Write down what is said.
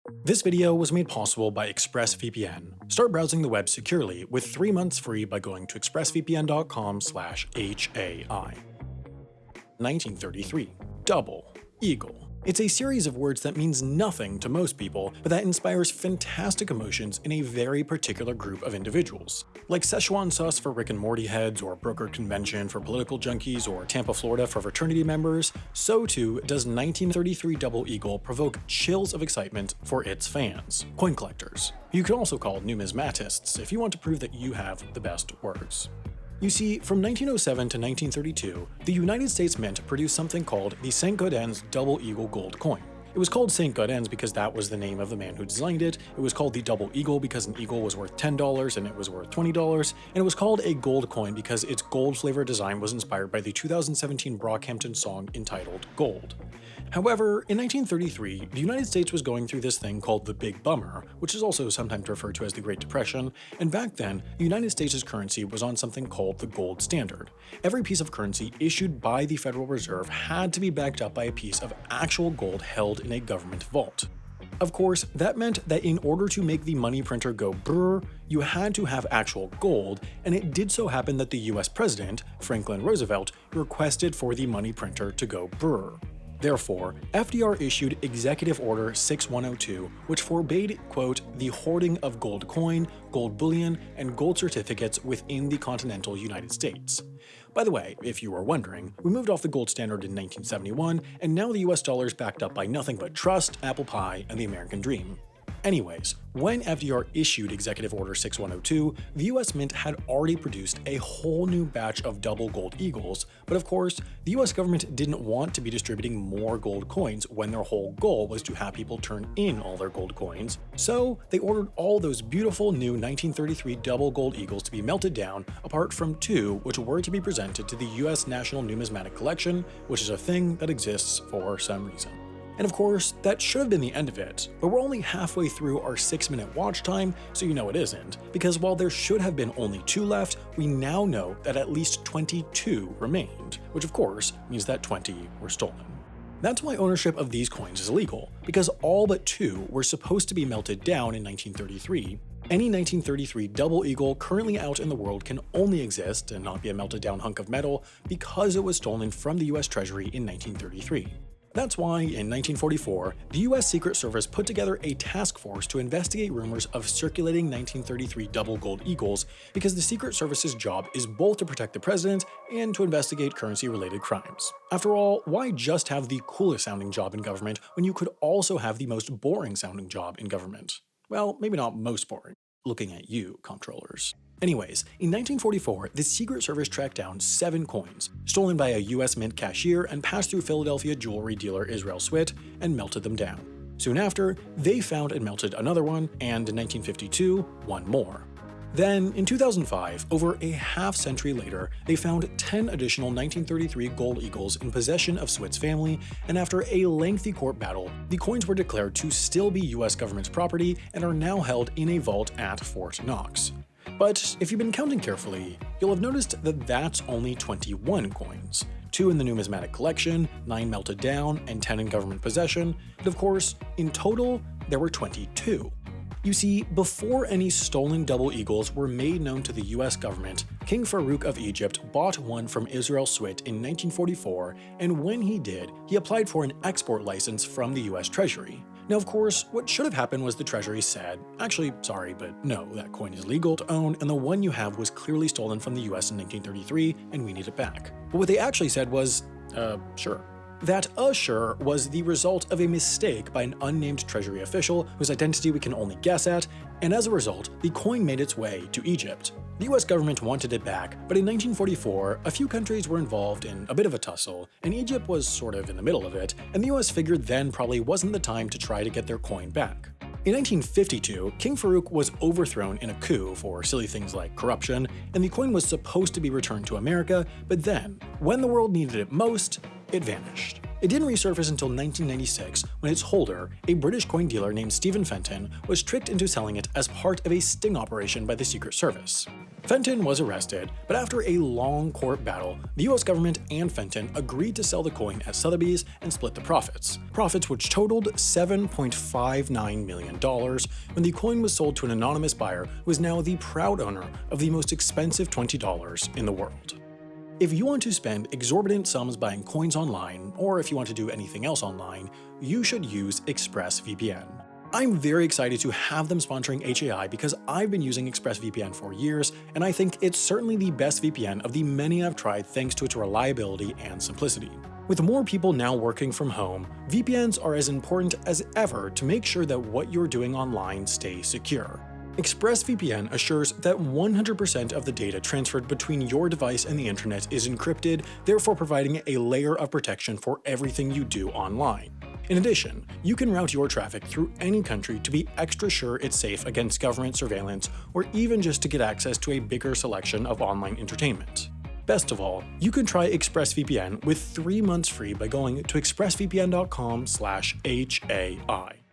This video was made possible by ExpressVPN. Start browsing the web securely with 3 months free by going to expressvpn.com/HAI. 1933. Double Eagle. It's a series of words that means nothing to most people, but that inspires fantastic emotions in a very particular group of individuals. Like Szechuan sauce for Rick and Morty heads, or Brokered Convention for political junkies, or Tampa, Florida for fraternity members, so too does 1933 Double Eagle provoke chills of excitement for its fans, coin collectors. You can also call numismatists if you want to prove that you have the best words. You see, from 1907 to 1932, the United States Mint produced something called the St. Gaudens Double Eagle Gold Coin. It was called St. Gaudens because that was the name of the man who designed it. It was called the Double Eagle because an eagle was worth $10 and it was worth $20. And it was called a gold coin because its gold-flavored design was inspired by the 2017 Brockhampton song entitled Gold. However, in 1933, the United States was going through this thing called the Big Bummer, which is also sometimes referred to as the Great Depression, and back then, the United States' currency was on something called the gold standard. Every piece of currency issued by the Federal Reserve had to be backed up by a piece of actual gold held in a government vault. Of course, that meant that in order to make the money printer go brrr, you had to have actual gold, and it did so happen that the US President, Franklin Roosevelt, requested for the money printer to go brrr. Therefore, FDR issued Executive Order 6102, which forbade, quote, the hoarding of gold coin, gold bullion, and gold certificates within the continental United States. By the way, if you were wondering, we moved off the gold standard in 1971, and now the US dollar is backed up by nothing but trust, apple pie, and the American dream. Anyways, when FDR issued Executive Order 6102, the US Mint had already produced a whole new batch of double gold eagles, but of course, the US government didn't want to be distributing more gold coins when their whole goal was to have people turn in all their gold coins, so they ordered all those beautiful new 1933 double gold eagles to be melted down, apart from 2 which were to be presented to the US National Numismatic Collection, which is a thing that exists for some reason. And of course, that should have been the end of it, but we're only halfway through our 6-minute watch time, so you know it isn't, because while there should have been only 2 left, we now know that at least 22 remained, which of course means that 20 were stolen. That's why ownership of these coins is illegal, because all but 2 were supposed to be melted down in 1933. Any 1933 Double Eagle currently out in the world can only exist and not be a melted down hunk of metal because it was stolen from the US Treasury in 1933. That's why, in 1944, the US Secret Service put together a task force to investigate rumors of circulating 1933 double gold eagles, because the Secret Service's job is both to protect the president and to investigate currency-related crimes. After all, why just have the coolest sounding job in government when you could also have the most boring sounding job in government? Well, maybe not most boring. Looking at you, comptrollers. Anyways, in 1944, the Secret Service tracked down 7 coins, stolen by a US Mint cashier and passed through Philadelphia jewelry dealer Israel Swit, and melted them down. Soon after, they found and melted another one, and in 1952, one more. Then, in 2005, over a half-century later, they found 10 additional 1933 gold eagles in possession of Swit's family, and after a lengthy court battle, the coins were declared to still be US government's property and are now held in a vault at Fort Knox. But if you've been counting carefully, you'll have noticed that that's only 21 coins. 2 in the numismatic collection, 9 melted down, and 10 in government possession, and of course, in total, there were 22. You see, before any stolen double eagles were made known to the US government, King Farouk of Egypt bought one from Israel Swit in 1944, and when he did, he applied for an export license from the US Treasury. Now, of course, what should have happened was the Treasury said, actually, sorry, but no, that coin is legal to own, and the one you have was clearly stolen from the US in 1933, and we need it back. But what they actually said was, sure. That sure was the result of a mistake by an unnamed Treasury official whose identity we can only guess at, and as a result, the coin made its way to Egypt. The US government wanted it back, but in 1944, a few countries were involved in a bit of a tussle, and Egypt was sort of in the middle of it, and the US figured then probably wasn't the time to try to get their coin back. In 1952, King Farouk was overthrown in a coup for silly things like corruption, and the coin was supposed to be returned to America, but then, when the world needed it most, it vanished. It didn't resurface until 1996 when its holder, a British coin dealer named Stephen Fenton, was tricked into selling it as part of a sting operation by the Secret Service. Fenton was arrested, but after a long court battle, the US government and Fenton agreed to sell the coin at Sotheby's and split the profits. Profits which totaled $7.59 million when the coin was sold to an anonymous buyer who is now the proud owner of the most expensive $20 in the world. If you want to spend exorbitant sums buying coins online, or if you want to do anything else online, you should use ExpressVPN. I'm very excited to have them sponsoring HAI because I've been using ExpressVPN for years, and I think it's certainly the best VPN of the many I've tried thanks to its reliability and simplicity. With more people now working from home, VPNs are as important as ever to make sure that what you're doing online stays secure. ExpressVPN assures that 100% of the data transferred between your device and the internet is encrypted, therefore providing a layer of protection for everything you do online. In addition, you can route your traffic through any country to be extra sure it's safe against government surveillance, or even just to get access to a bigger selection of online entertainment. Best of all, you can try ExpressVPN with 3 months free by going to expressvpn.com/HAI.